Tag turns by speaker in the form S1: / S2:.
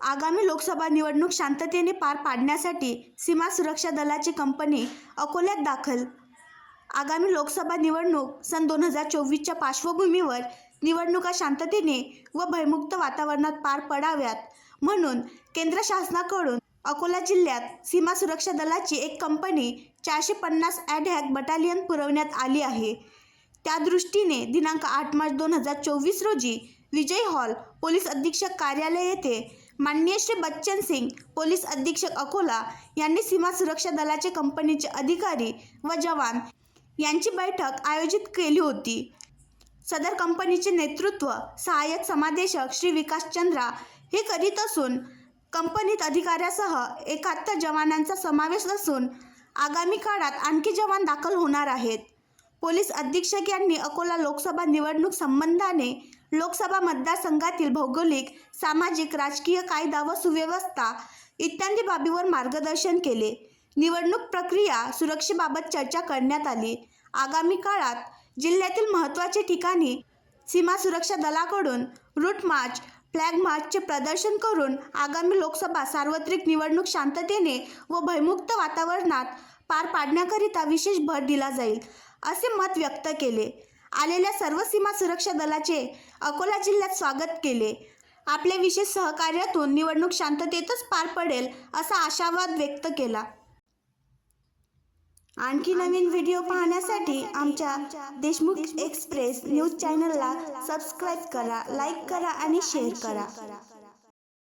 S1: आगामी लोकसभा निवडणूक शांततेने पार पाडण्यासाठी सीमा सुरक्षा दलाची कंपनी अकोल्यात दाखल. आगामी लोकसभा निवडणूक सन 2024च्या पार्श्वभूमीवर निवडणुका शांततेने व भयमुक्त वातावरणात पार पडाव्यात म्हणून केंद्र शासनाकडून अकोला जिल्ह्यात सीमा सुरक्षा दलाची एक कंपनी 450 ॲड-हॉक बटालियन पुरवण्यात आली आहे. त्या दृष्टीने दिनांक 8 मार्च 2024 रोजी विजय हॉल पोलीस अधीक्षक कार्यालय येथे माननीय श्री बच्चन सिंग पोलीस अधीक्षक अकोला यांनी सीमा सुरक्षा दलाचे कंपनीचे अधिकारी व जवान यांची बैठक आयोजित केली होती. सदर कंपनीचे नेतृत्व सहाय्यक समादेशक श्री विकास चंद्रा हे करीत असून कंपनीत अधिकाऱ्यासह 71 जवानांचा समावेश असून आगामी काळात आणखी जवान दाखल होणार आहेत. पोलीस अधीक्षक यांनी अकोला लोकसभा निवडणूक संबंधाने लोकसभा मतदारसंघातील भौगोलिक, सामाजिक, राजकीय, कायदा व सुव्यवस्था इत्यादी बाबीवर मार्गदर्शन केले. निवडणूक प्रक्रिया सुरक्षेबाबत चर्चा करण्यात आली. आगामी काळात जिल्ह्यातील महत्त्वाचे ठिकाणी सीमा सुरक्षा दलाकडून रूट मार्च, फ्लॅग मार्चचे प्रदर्शन करून आगामी लोकसभा सार्वत्रिक निवडणूक शांततेने व भयमुक्त वातावरणात पार पाडण्याकरिता विशेष भर दिला जाईल, असे मत व्यक्त केले. आलेल्या सर्व सीमा सुरक्षा दलाचे अकोला जिल्ह्यात स्वागत केले. आपल्या विशेष सहकार्यातून निवडणूक शांततेतच पार पडेल असा आशावाद व्यक्त केला. आणखी नवीन व्हिडिओ पाहण्यासाठी आमच्या देशमुख एक्सप्रेस न्यूज चॅनलला सबस्क्राईब करा, लाईक करा आणि शेअर करा.